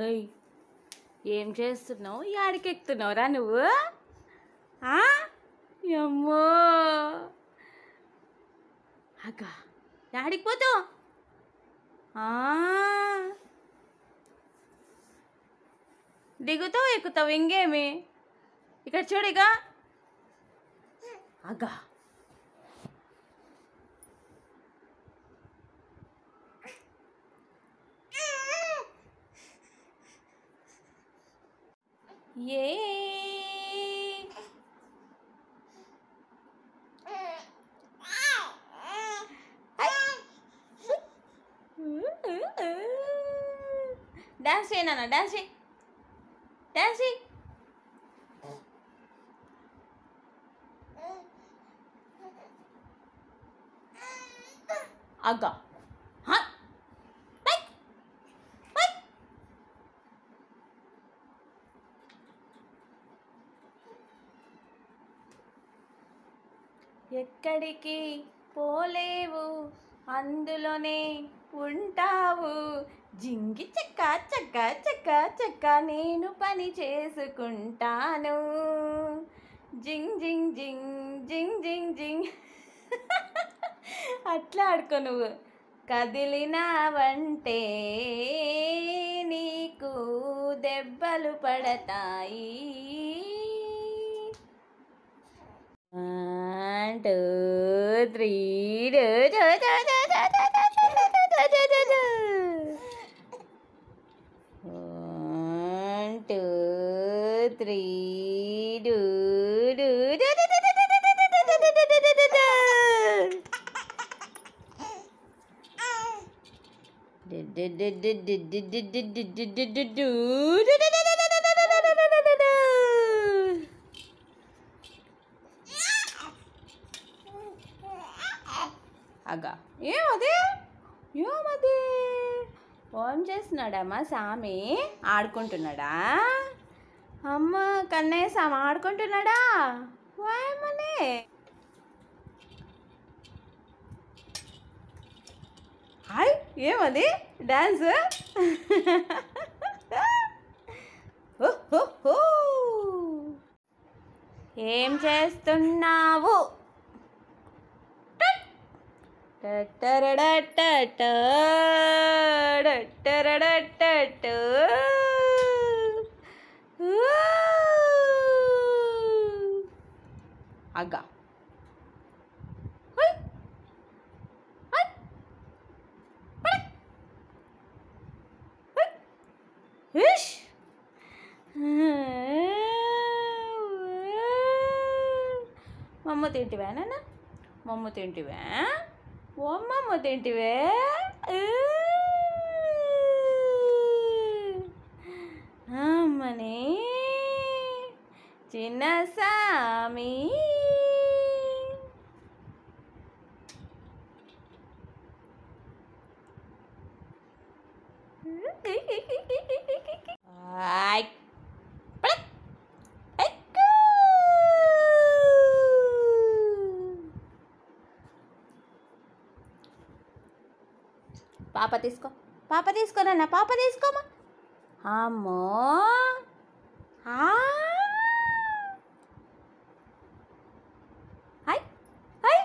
ఏయ్ ఏం చేస్తున్నావు? యాడికి ఎక్కుతున్నావురా నువ్వు? అమ్మో అక్క యాడికి పోతావు? దిగుతావు ఎక్కుతావు ఇంకేమి? ఇక్కడ చూడిగా అక్క ఏ డాన్స్ చేయనా? డాన్స్ చేయి, డాన్స్ చేయి. అగ్గా ఎక్కడికి పోలేవు, అందులోనే ఉంటావు. జింగి చెక్క చెక్క చెక్క చెక్క నేను పని చేసుకుంటాను. జింగ్ జింగ్ జింగ్ జింగ్ జింగ్ జింగ్. అట్లా ఆడుకో నువ్వు. కదిలినావంటే నీకు దెబ్బలు పడతాయి. 1 2 3 1 2 3 అగా ఏమది ఏమది ఏం చేస్తున్నాడమ్మా? సామి ఆడుకుంటున్నాడా? అమ్మ కన్నయ్య సామి ఆడుకుంటున్నాడా? వాయమ్మనే హాయ్ ఏమది డాన్స్? ఏం చేస్తున్నావు? అగ్గా మమ్మ తింటివా నాన్న? మమ్మ తింటివా? ఓమ్మమ్మ తింటివే? అమ్మని చిన్న సామి పాప తీసుకో, పాప తీసుకోనన్నా, పాప తీసుకోమా. అమ్మో హాయ్ హాయ్ హాయ్.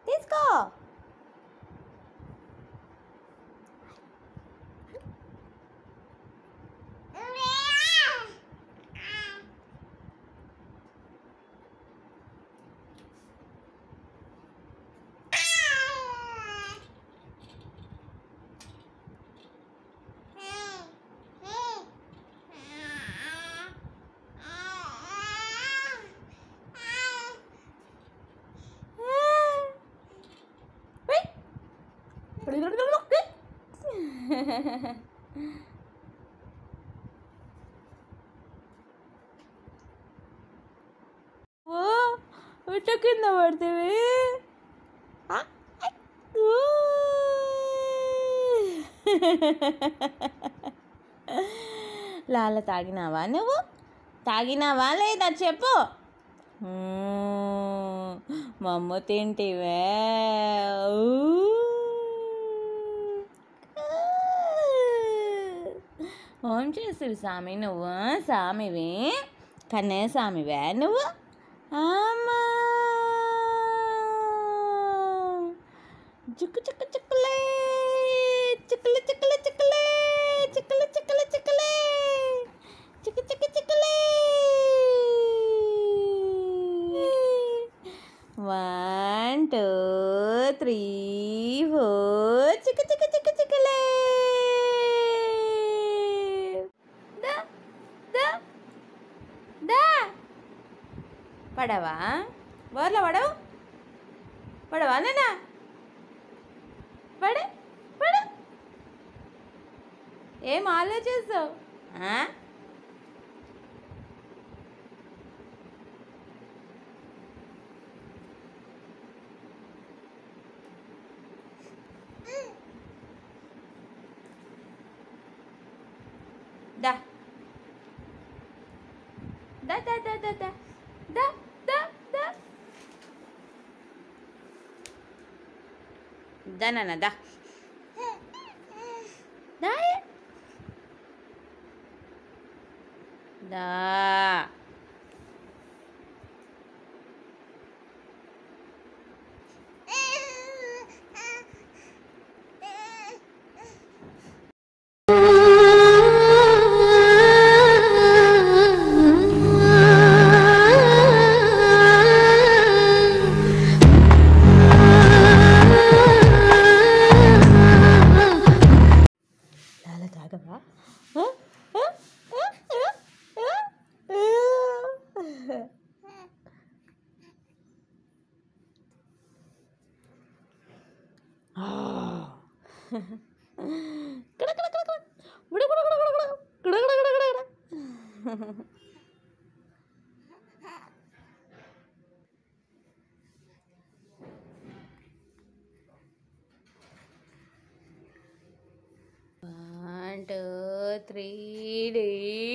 తీసుకో. ఓ ఇట్ట కింద పడితేవి లాల తాగినావా నువ్వు? తాగినావా లేదా చెప్పు. మా అమ్మ తింటివే. ఏం చేస్తావు స్వామి నువ్వు? స్వామివి కన్నే స్వామివే నువ్వు? అమ్మా చుక్కు చుక్కు చుక్కులే చిక్కులు చిక్కులు చిక్కులే చిక్కులు చిక్కులు చిక్కులే చిక్కు చిక్కు చిక్కులే. 1 2 3 4 చిక్కు చిక్కు చిక్కు చిక్కులే. పడవా? బోర్లో పడవు? పడవా నేనా? పడే పడు. ఏం ఆలోచిస్తావు? దా దా దా దా దా దా దా దా దా దా నాన్న దా దా దా. లాల తాగవా? One, two, 3,